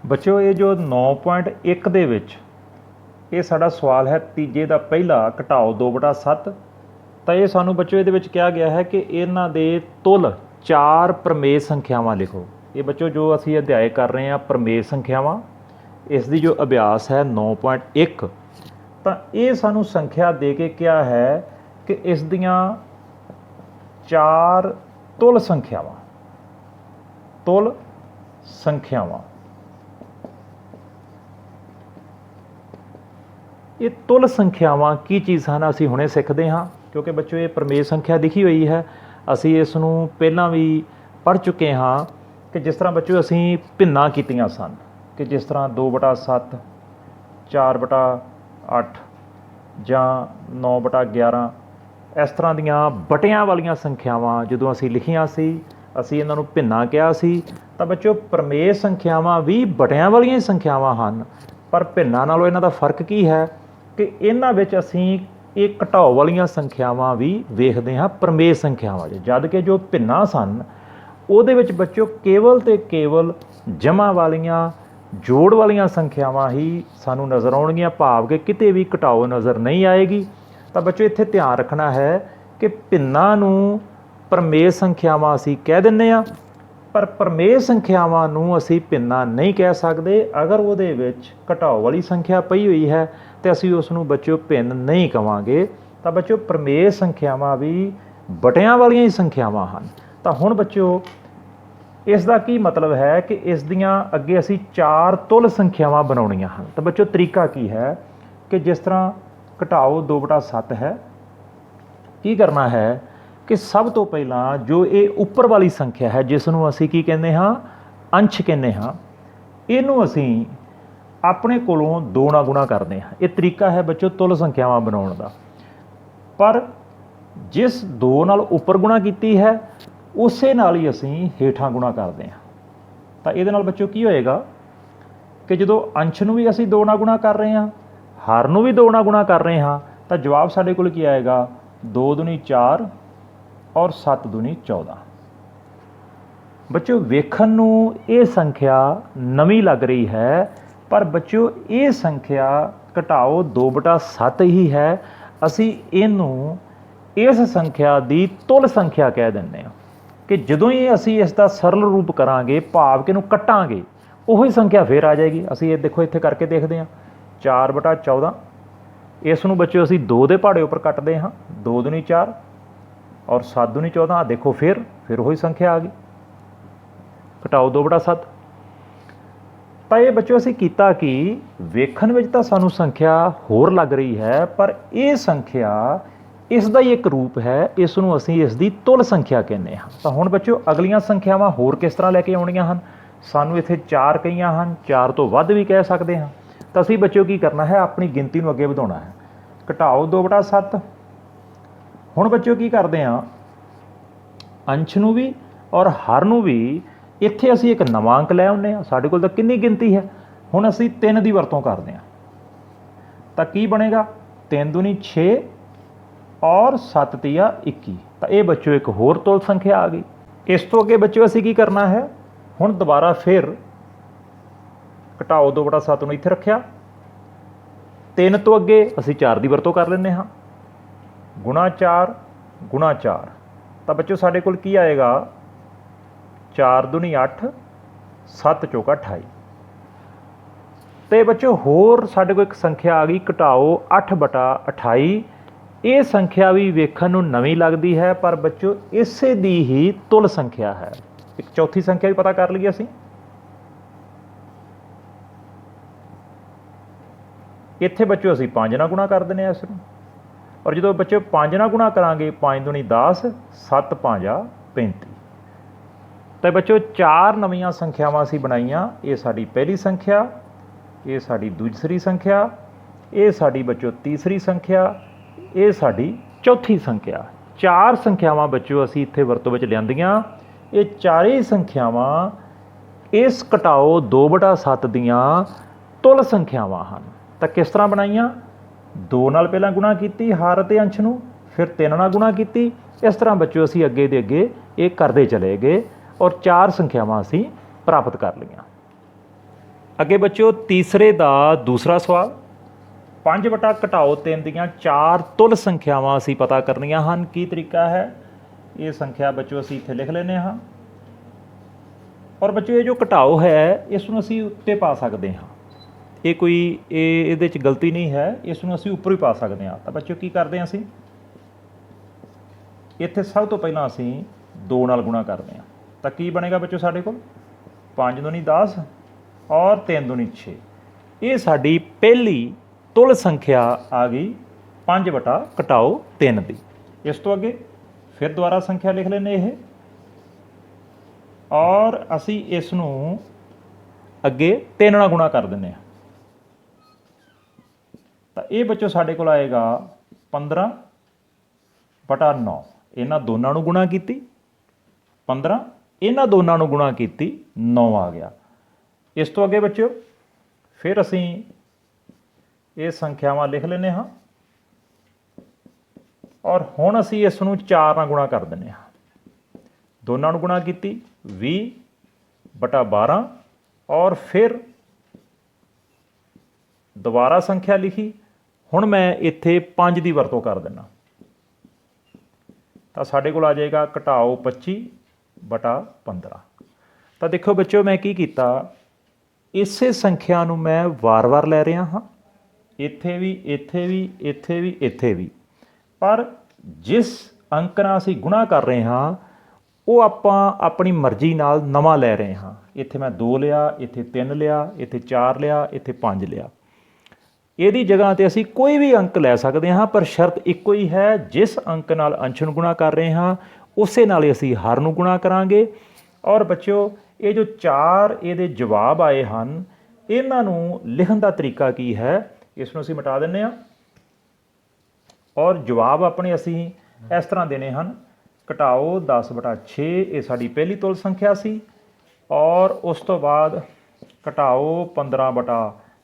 ਬੱਚਿਓ ਇਹ ਜੋ 9.1 ਦੇ ਵਿੱਚ ਇਹ ਸਾਡਾ ਸਵਾਲ ਹੈ ਤੀਜੇ ਦਾ ਪਹਿਲਾ ਘਟਾਓ 2/7। ਤਾਂ ਇਹ ਸਾਨੂੰ ਬੱਚਿਓ ਇਹਦੇ ਵਿੱਚ ਕਿਹਾ ਗਿਆ ਹੈ ਕਿ ਇਹਨਾਂ ਦੇ ਤੁਲ 4 ਪ੍ਰਮੇय ਸੰਖਿਆਵਾਂ ਲਿਖੋ। ਇਹ ਬੱਚਿਓ ਜੋ ਅਸੀਂ ਅਧਿਆਇ ਕਰ ਰਹੇ ਹਾਂ ਪ੍ਰਮੇय ਸੰਖਿਆਵਾਂ, ਇਸ ਦੀ ਜੋ ਅਭਿਆਸ ਹੈ 9.1, ਤਾਂ ਇਹ ਸਾਨੂੰ ਸੰਖਿਆ ਦੇ ਕੇ ਕਿਹਾ ਹੈ ਕਿ ਇਸ ਦੀਆਂ 4 ਤੁਲ ਸੰਖਿਆਵਾਂ ਇਹ ਤੁਲ ਸੰਖਿਆਵਾਂ ਕੀ ਚੀਜ਼ ਹਨ ਅਸੀਂ ਹੁਣੇ ਸਿੱਖਦੇ ਹਾਂ, ਕਿਉਂਕਿ ਬੱਚਿਓ ਇਹ ਪ੍ਰਮੇय ਸੰਖਿਆ ਲਿਖੀ ਹੋਈ ਹੈ। ਅਸੀਂ ਇਸ ਨੂੰ ਪਹਿਲਾਂ ਵੀ ਪੜ੍ਹ ਚੁੱਕੇ ਹਾਂ ਕਿ ਜਿਸ ਤਰ੍ਹਾਂ ਬੱਚਿਓ ਅਸੀਂ ਭਿੰਨਾਂ ਕੀਤੀਆਂ ਸਨ ਕਿ ਜਿਸ ਤਰ੍ਹਾਂ 2/7, 4/8 ਜਾਂ 9/11 ਇਸ ਤਰ੍ਹਾਂ ਦੀਆਂ ਬਟਿਆਂ ਵਾਲੀਆਂ ਸੰਖਿਆਵਾਂ ਜਦੋਂ ਅਸੀਂ ਲਿਖੀਆਂ ਸੀ, ਅਸੀਂ ਇਹਨਾਂ ਨੂੰ ਭਿੰਨਾਂ ਕਿਹਾ ਸੀ। ਤਾਂ ਬੱਚਿਓ ਪ੍ਰਮੇय ਸੰਖਿਆਵਾਂ ਵੀ ਬਟਿਆਂ ਵਾਲੀਆਂ ਹੀ ਸੰਖਿਆਵਾਂ ਹਨ, ਪਰ ਭਿੰਨਾਂ ਨਾਲੋਂ ਇਹਨਾਂ ਦਾ ਫਰਕ ਕੀ ਹੈ ਕਿ ਇਹਨਾਂ ਵਿੱਚ ਅਸੀਂ ਇਹ ਘਟਾਓ ਵਾਲੀਆਂ ਸੰਖਿਆਵਾਂ ਵੀ ਵੇਖਦੇ ਹਾਂ ਪ੍ਰਮੇय ਸੰਖਿਆਵਾਂ 'ਚ, ਜਦ ਕਿ ਜੋ ਭਿੰਨਾਂ ਸਨ ਉਹਦੇ ਵਿੱਚ ਬੱਚਿਓ ਕੇਵਲ ਅਤੇ ਕੇਵਲ ਜਮ੍ਹਾਂ ਵਾਲੀਆਂ ਜੋੜ ਵਾਲੀਆਂ ਸੰਖਿਆਵਾਂ ਹੀ ਸਾਨੂੰ ਨਜ਼ਰ ਆਉਣਗੀਆਂ, ਭਾਵ ਕਿ ਕਿਤੇ ਵੀ ਘਟਾਓ ਨਜ਼ਰ ਨਹੀਂ ਆਏਗੀ। ਤਾਂ ਬੱਚਿਓ ਇੱਥੇ ਧਿਆਨ ਰੱਖਣਾ ਹੈ ਕਿ ਭਿੰਨਾਂ ਨੂੰ ਪ੍ਰਮੇय ਸੰਖਿਆਵਾਂ ਅਸੀਂ ਕਹਿ ਦਿੰਦੇ ਹਾਂ, ਪਰ ਪ੍ਰਮੇय ਸੰਖਿਆਵਾਂ ਨੂੰ ਅਸੀਂ ਭਿੰਨਾਂ ਨਹੀਂ ਕਹਿ ਸਕਦੇ। ਅਗਰ ਉਹਦੇ ਵਿੱਚ ਘਟਾਓ ਵਾਲੀ ਸੰਖਿਆ ਪਈ ਹੋਈ ਹੈ ਤਾਂ ਅਸੀਂ ਉਸ ਨੂੰ ਬੱਚਿਓ ਭਿੰਨ ਨਹੀਂ ਕਹਾਂਗੇ। ਤਾਂ ਬੱਚਿਓ ਪ੍ਰਮੇय ਸੰਖਿਆਵਾਂ ਵੀ ਬਟਿਆਂ ਵਾਲੀਆਂ ਹੀ ਸੰਖਿਆਵਾਂ ਹਨ। ਤਾਂ ਹੁਣ ਬੱਚਿਓ ਇਸ ਦਾ ਕੀ ਮਤਲਬ ਹੈ ਕਿ ਇਸ ਦੀਆਂ ਅੱਗੇ ਅਸੀਂ 4 ਤੁਲ ਸੰਖਿਆਵਾਂ ਬਣਾਉਣੀਆਂ ਹਨ। ਤਾਂ ਬੱਚਿਓ ਤਰੀਕਾ ਕੀ ਹੈ ਕਿ ਜਿਸ ਤਰ੍ਹਾਂ ਘਟਾਓ 2/7 ਹੈ, ਕੀ ਕਰਨਾ ਹੈ ਕਿ ਸਭ ਤੋਂ ਪਹਿਲਾਂ ਜੋ ਇਹ ਉੱਪਰ ਵਾਲੀ ਸੰਖਿਆ ਹੈ ਜਿਸ ਨੂੰ ਅਸੀਂ ਕੀ ਕਹਿੰਦੇ ਹਾਂ, ਅੰਸ਼ ਕਹਿੰਦੇ ਹਾਂ, ਇਹਨੂੰ ਅਸੀਂ ਆਪਣੇ ਕੋਲੋਂ 2 ਨਾਲ ਗੁਣਾ ਕਰਦੇ ਹਾਂ। ਇਹ ਤਰੀਕਾ ਹੈ ਬੱਚਿਓ ਤੁਲ ਸੰਖਿਆਵਾਂ ਬਣਾਉਣ ਦਾ। ਪਰ ਜਿਸ 2 ਨਾਲ ਉੱਪਰ ਗੁਣਾ ਕੀਤੀ ਹੈ ਉਸੇ ਨਾਲ ਹੀ ਅਸੀਂ ਹੇਠਾਂ ਗੁਣਾ ਕਰਦੇ ਹਾਂ। ਤਾਂ ਇਹਦੇ ਨਾਲ ਬੱਚਿਓ ਕੀ ਹੋਏਗਾ ਕਿ ਜਦੋਂ ਅੰਸ਼ ਨੂੰ ਵੀ ਅਸੀਂ 2 ਨਾਲ ਗੁਣਾ ਕਰ ਰਹੇ ਹਾਂ, ਹਰ ਨੂੰ ਵੀ 2 ਨਾਲ ਗੁਣਾ ਕਰ ਰਹੇ ਹਾਂ, ਤਾਂ ਜਵਾਬ ਸਾਡੇ ਕੋਲ ਕੀ ਆਏਗਾ, 2 ਦੂਣੀ 4 ਔਰ 7 ਦੂਣੀ 14। ਬੱਚਿਓ ਵੇਖਣ ਨੂੰ ਇਹ ਸੰਖਿਆ ਨਵੀਂ ਲੱਗ ਰਹੀ ਹੈ, ਪਰ ਬੱਚਿਓ ਇਹ ਸੰਖਿਆ ਘਟਾਓ 2/7 ਹੀ ਹੈ। ਅਸੀਂ ਇਹਨੂੰ ਇਸ ਸੰਖਿਆ ਦੀ ਤੁਲ ਸੰਖਿਆ ਕਹਿ ਦਿੰਦੇ ਹਾਂ ਕਿ ਜਦੋਂ ਹੀ ਅਸੀਂ ਇਸ ਦਾ ਸਰਲ ਰੂਪ ਕਰਾਂਗੇ, ਭਾਵ ਕਿ ਇਹਨੂੰ ਕੱਟਾਂਗੇ, ਉਹੀ ਸੰਖਿਆ ਫਿਰ ਆ ਜਾਏਗੀ। ਅਸੀਂ ਇਹ ਦੇਖੋ ਇੱਥੇ ਕਰਕੇ ਦੇਖਦੇ ਹਾਂ, 4/14, ਇਸ ਨੂੰ ਬੱਚਿਓ ਅਸੀਂ 2 ਦੇ ਪਹਾੜੇ ਉੱਪਰ ਕੱਟਦੇ ਹਾਂ, 2 ਦੂਣੀ 4 ਔਰ 7 ਦੂਣੀ 14। ਆ ਦੇਖੋ ਫਿਰ ਉਹੀ ਸੰਖਿਆ ਆ ਗਈ, ਘਟਾਓ 2/7। ਤਾਂ ਇਹ ਬੱਚਿਓ ਅਸੀਂ ਕੀਤਾ ਕਿ ਵੇਖਣ ਵਿੱਚ ਤਾਂ ਸਾਨੂੰ ਸੰਖਿਆ ਹੋਰ ਲੱਗ ਰਹੀ ਹੈ, ਪਰ ਇਹ ਸੰਖਿਆ ਇਸ ਦਾ ਹੀ ਇੱਕ ਰੂਪ ਹੈ, ਇਸ ਨੂੰ ਅਸੀਂ ਇਸ ਦੀ ਤੁਲ ਸੰਖਿਆ ਕਹਿੰਦੇ ਹਾਂ। ਤਾਂ ਹੁਣ ਬੱਚਿਓ ਅਗਲੀਆਂ ਸੰਖਿਆਵਾਂ ਹੋਰ ਕਿਸ ਤਰ੍ਹਾਂ ਲੈ ਕੇ ਆਉਣੀਆਂ ਹਨ। ਸਾਨੂੰ ਇੱਥੇ 4 ਕਹੀਆਂ ਹਨ, 4 ਤੋਂ ਵੱਧ ਵੀ ਕਹਿ ਸਕਦੇ ਹਾਂ। ਤਾਂ ਅਸੀਂ ਬੱਚਿਓ ਕੀ ਕਰਨਾ ਹੈ, ਆਪਣੀ ਗਿਣਤੀ ਨੂੰ ਅੱਗੇ ਵਧਾਉਣਾ ਹੈ। ਘਟਾਓ 2/7। ਹੁਣ ਬੱਚਿਓ ਕੀ ਕਰਦੇ ਹਾਂ, ਅੰਸ਼ ਨੂੰ ਵੀ ਔਰ ਹਰ ਨੂੰ ਵੀ ਇੱਥੇ ਅਸੀਂ ਇੱਕ ਨਵਾਂ ਅੰਕ ਲੈ ਆਉਂਦੇ ਹਾਂ। ਸਾਡੇ ਕੋਲ ਤਾਂ ਕਿੰਨੀ ਗਿਣਤੀ ਹੈ, ਹੁਣ ਅਸੀਂ 3 ਦੀ ਵਰਤੋਂ ਕਰਦੇ ਹਾਂ। ਤਾਂ ਕੀ ਬਣੇਗਾ, 3 ਦੂਣੀ 6 ਔਰ 7 ਤੀਆ 21। ਤਾਂ ਇਹ ਬੱਚਿਓ ਇੱਕ ਹੋਰ ਤੁਲ ਸੰਖਿਆ ਆ ਗਈ। ਇਸ ਤੋਂ ਅੱਗੇ ਬੱਚਿਓ ਅਸੀਂ ਕੀ ਕਰਨਾ ਹੈ, ਹੁਣ ਦੁਬਾਰਾ ਫਿਰ ਘਟਾਓ 2/7 ਨੂੰ ਇੱਥੇ ਰੱਖਿਆ, 3 ਤੋਂ ਅੱਗੇ ਅਸੀਂ 4 ਦੀ ਵਰਤੋਂ ਕਰ ਲੈਂਦੇ ਹਾਂ, ਗੁਣਾ 4 ਗੁਣਾ 4। ਤਾਂ ਬੱਚਿਓ ਸਾਡੇ ਕੋਲ ਕੀ ਆਏਗਾ, 4 ਦੂਣੀ 8, 7 ਚੌਕਾ 28। ਤੇ ਬੱਚਿਓ ਹੋਰ ਸਾਡੇ ਕੋਲ ਇੱਕ ਸੰਖਿਆ ਆ ਗਈ, ਘਟਾਓ 8/28। ਇਹ ਸੰਖਿਆ ਵੀ ਵੇਖਣ ਨੂੰ ਨਵੀਂ ਲੱਗਦੀ ਹੈ, ਪਰ ਬੱਚਿਓ ਇਸੇ ਦੀ ਹੀ ਤੁਲ ਸੰਖਿਆ ਹੈ। ਇੱਕ ਚੌਥੀ ਸੰਖਿਆ ਵੀ ਪਤਾ ਕਰ ਲਈਏ ਅਸੀਂ। ਇੱਥੇ ਬੱਚਿਓ ਅਸੀਂ 5 ਨਾਲ ਗੁਣਾ ਕਰ ਦਿੰਦੇ ਹਾਂ ਇਸ ਨੂੰ, ਔਰ ਜਦੋਂ ਬੱਚਿਓ 5 ਨਾਲ ਗੁਣਾ ਕਰਾਂਗੇ, 5 ਦੂਣੀ 10, 7 5 35। ਤਾਂ ਬੱਚਿਓ 4 ਨਵੀਆਂ ਸੰਖਿਆਵਾਂ ਅਸੀਂ ਬਣਾਈਆਂ। ਇਹ ਸਾਡੀ ਪਹਿਲੀ ਸੰਖਿਆ, ਇਹ ਸਾਡੀ ਦੂਸਰੀ ਸੰਖਿਆ, ਇਹ ਸਾਡੀ ਬੱਚਿਓ ਤੀਸਰੀ ਸੰਖਿਆ, ਇਹ ਸਾਡੀ ਚੌਥੀ ਸੰਖਿਆ। 4 ਸੰਖਿਆਵਾਂ ਬੱਚਿਓ ਅਸੀਂ ਇੱਥੇ ਵਰਤੋਂ ਵਿੱਚ ਲਿਆਂਦੀਆਂ। ਇਹ ਚਾਰੇ ਸੰਖਿਆਵਾਂ ਇਸ ਘਟਾਓ 2/7 ਦੀਆਂ ਤੁਲ ਸੰਖਿਆਵਾਂ ਹਨ। ਤਾਂ ਕਿਸ ਤਰ੍ਹਾਂ ਬਣਾਈਆਂ, 2 ਨਾਲ ਪਹਿਲਾਂ ਗੁਣਾ ਕੀਤੀ ਹਰ ਅਤੇ ਅੰਸ਼ ਨੂੰ, ਫਿਰ 3 ਨਾਲ ਗੁਣਾ ਕੀਤੀ। ਇਸ ਤਰ੍ਹਾਂ ਬੱਚਿਓ ਅਸੀਂ ਅੱਗੇ ਦੇ ਅੱਗੇ ਇਹ ਕਰਦੇ ਚਲੇ ਗਏ ਔਰ 4 ਸੰਖਿਆਵਾਂ ਅਸੀਂ ਪ੍ਰਾਪਤ ਕਰ ਲਈਆਂ। ਅੱਗੇ ਬੱਚਿਓ ਤੀਸਰੇ ਦਾ ਦੂਸਰਾ ਸਵਾਲ 5 ਵਟਾ ਘਟਾਓ 3 ਦੀਆਂ 4 ਤੁਲ ਸੰਖਿਆਵਾਂ ਅਸੀਂ ਪਤਾ ਕਰਨੀਆਂ ਹਨ। ਕੀ ਤਰੀਕਾ ਹੈ? ਇਹ ਸੰਖਿਆ ਬੱਚਿਓ ਅਸੀਂ ਇੱਥੇ ਲਿਖ ਲੈਂਦੇ ਹਾਂ ਔਰ ਬੱਚਿਓ ਇਹ ਜੋ ਘਟਾਓ ਹੈ ਇਸ ਨੂੰ ਅਸੀਂ ਉੱਤੇ ਪਾ ਸਕਦੇ ਹਾਂ। ਇਹ ਕੋਈ ਇਹਦੇ 'ਚ ਗਲਤੀ ਨਹੀਂ ਹੈ, ਇਸ ਨੂੰ ਅਸੀਂ ਉੱਪਰ ਵੀ ਪਾ ਸਕਦੇ ਹਾਂ। ਤਾਂ ਬੱਚਿਓ ਕੀ ਕਰਦੇ ਹਾਂ ਅਸੀਂ ਇੱਥੇ ਸਭ ਤੋਂ ਪਹਿਲਾਂ ਅਸੀਂ 2 ਨਾਲ ਗੁਣਾ ਕਰਦੇ ਹਾਂ। ਤਾਂ ਕੀ ਬਣੇਗਾ ਬੱਚਿਓ ਸਾਡੇ ਕੋਲ 5 दूनी 10 ਔਰ 3 दूनी 6। ਇਹ ਸਾਡੀ ਪਹਿਲੀ ਤੁਲ ਸੰਖਿਆ ਆ ਗਈ 5 ਵਟਾ ਘਟਾਓ 3 ਦੀ। ਇਸ ਤੋਂ ਅੱਗੇ ਫਿਰ ਦੁਬਾਰਾ ਸੰਖਿਆ ਲਿਖ ਲੈਂਦੇ ਇਹ ਔਰ ਅਸੀਂ ਇਸ ਨੂੰ ਅੱਗੇ 3 ਨਾਲ ਗੁਣਾ ਕਰ ਦਿੰਦੇ ਹਾਂ। ਤਾਂ ਇਹ ਬੱਚੋ ਸਾਡੇ ਕੋਲ ਆਏਗਾ 15 ਵਟਾ 9। ਇਹਨਾਂ ਦੋਨਾਂ ਨੂੰ ਗੁਣਾ ਕੀਤੀ 15, ਇਹਨਾਂ ਦੋਨਾਂ ਨੂੰ ਗੁਣਾ ਕੀਤੀ 9 ਆ ਗਿਆ। ਇਸ ਤੋਂ ਅੱਗੇ ਬੱਚਿਓ ਫਿਰ ਅਸੀਂ ਇਹ ਸੰਖਿਆਵਾਂ ਲਿਖ ਲੈਂਦੇ ਹਾਂ ਔਰ ਹੁਣ ਅਸੀਂ ਇਸ ਨੂੰ 4 ਨਾਲ ਗੁਣਾ ਕਰ ਦਿੰਦੇ ਹਾਂ। ਦੋਨਾਂ ਨੂੰ ਗੁਣਾ ਕੀਤੀ 20 ਬਟਾ 12 ਔਰ ਫਿਰ ਦੁਬਾਰਾ ਸੰਖਿਆ ਲਿਖੀ। ਹੁਣ ਮੈਂ ਇੱਥੇ 5 ਦੀ ਵਰਤੋਂ ਕਰ ਦਿੰਦਾ ਤਾਂ ਸਾਡੇ ਕੋਲ ਆ ਜਾਏਗਾ ਘਟਾਓ 25 ਬਟਾ 15। ਤਾਂ ਦੇਖੋ ਬੱਚਿਓ ਮੈਂ ਕੀ ਕੀਤਾ, ਇਸੇ ਸੰਖਿਆ ਨੂੰ ਮੈਂ ਵਾਰ-ਵਾਰ ਲੈ ਰਿਹਾ ਹਾਂ, ਇੱਥੇ ਵੀ ਇੱਥੇ ਵੀ ਇੱਥੇ ਵੀ ਇੱਥੇ ਵੀ, ਪਰ ਜਿਸ ਅੰਕ ਨਾਲ ਅਸੀਂ ਗੁਣਾ ਕਰ ਰਹੇ ਹਾਂ ਉਹ ਆਪਾਂ ਆਪਣੀ ਮਰਜ਼ੀ ਨਾਲ ਨਵਾਂ ਲੈ ਰਹੇ ਹਾਂ। ਇੱਥੇ ਮੈਂ 2 ਲਿਆ, ਇੱਥੇ 3 ਲਿਆ, ਇੱਥੇ 4 ਲਿਆ, ਇੱਥੇ 5 ਲਿਆ। ਇਹਦੀ ਜਗ੍ਹਾ 'ਤੇ ਅਸੀਂ ਕੋਈ ਵੀ ਅੰਕ ਲੈ ਸਕਦੇ ਹਾਂ, ਪਰ ਸ਼ਰਤ ਇੱਕੋ ਹੀ ਹੈ, ਜਿਸ ਅੰਕ ਨਾਲ ਅੰਸ਼ ਨੂੰ ਗੁਣਾ ਕਰ ਰਹੇ ਹਾਂ ਉਸੇ ਨਾਲ ਹੀ ਅਸੀਂ ਹਰ ਨੂੰ ਗੁਣਾ ਕਰਾਂਗੇ। ਔਰ ਬੱਚਿਓ ਇਹ ਜੋ 4 ਇਹਦੇ ਜਵਾਬ ਆਏ ਹਨ ਇਹਨਾਂ ਨੂੰ ਲਿਖਣ ਦਾ ਤਰੀਕਾ ਕੀ ਹੈ, ਇਸ ਨੂੰ ਅਸੀਂ ਮਿਟਾ ਦਿੰਦੇ ਹਾਂ ਔਰ ਜਵਾਬ ਆਪਣੇ ਅਸੀਂ ਇਸ ਤਰ੍ਹਾਂ ਦੇਣੇ ਹਨ। ਘਟਾਓ 10 ਬਟਾ 6 ਇਹ ਸਾਡੀ ਪਹਿਲੀ ਤੁਲ ਸੰਖਿਆ ਸੀ ਔਰ ਉਸ ਤੋਂ ਬਾਅਦ ਘਟਾਓ 15 ਬਟਾ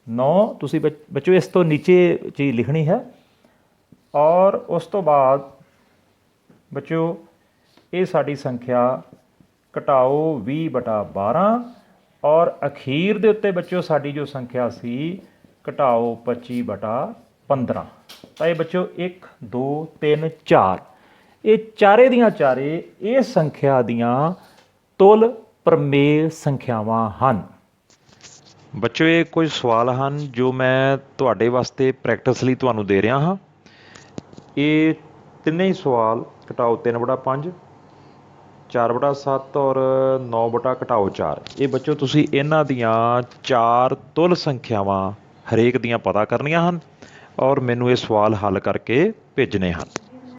9 ਤੁਸੀਂ ਬੱਚੋ ਇਸ ਤੋਂ ਨੀਚੇ ਚੀਜ਼ ਲਿਖਣੀ ਹੈ ਔਰ ਉਸ ਤੋਂ ਬਾਅਦ ਬੱਚੋ ਇਹ ਸਾਡੀ ਸੰਖਿਆ ਘਟਾਓ 20 ਬਟਾ 12 ਔਰ ਅਖੀਰ ਦੇ ਉੱਤੇ ਬੱਚੋ ਸਾਡੀ ਜੋ ਸੰਖਿਆ ਸੀ ਘਟਾਓ 25 ਬਟਾ 15। ਤਾਂ ਇਹ ਬੱਚੋ 1 2 3 4 ਇਹ ਚਾਰੇ ਦੀਆਂ ਚਾਰੇ ਇਹ ਸੰਖਿਆ ਦੀਆਂ ਤੁਲ ਪ੍ਰਮੇਯ ਸੰਖਿਆਵਾਂ ਹਨ। ਬੱਚੋ ਇਹ ਕੁਝ ਸਵਾਲ ਹਨ ਜੋ ਮੈਂ ਤੁਹਾਡੇ ਵਾਸਤੇ ਪ੍ਰੈਕਟਿਸ ਲਈ ਤੁਹਾਨੂੰ ਦੇ ਰਿਹਾ ਹਾਂ। ਇਹ ਤਿੰਨੇ ਹੀ ਸਵਾਲ ਘਟਾਓ 3 ਬਟਾ 5 4 ਬਟਾ 7 ਔਰ 9 ਬਟਾ ਘਟਾਓ 4। ਇਹ ਬੱਚੋ ਤੁਸੀਂ ਇਹਨਾਂ ਦੀਆਂ 4 ਤੁਲ ਸੰਖਿਆਵਾਂ ਹਰੇਕ ਦੀਆਂ ਪਤਾ ਕਰਨੀਆਂ ਹਨ ਔਰ ਮੈਨੂੰ ਇਹ ਸਵਾਲ ਹੱਲ ਕਰਕੇ ਭੇਜਣੇ ਹਨ।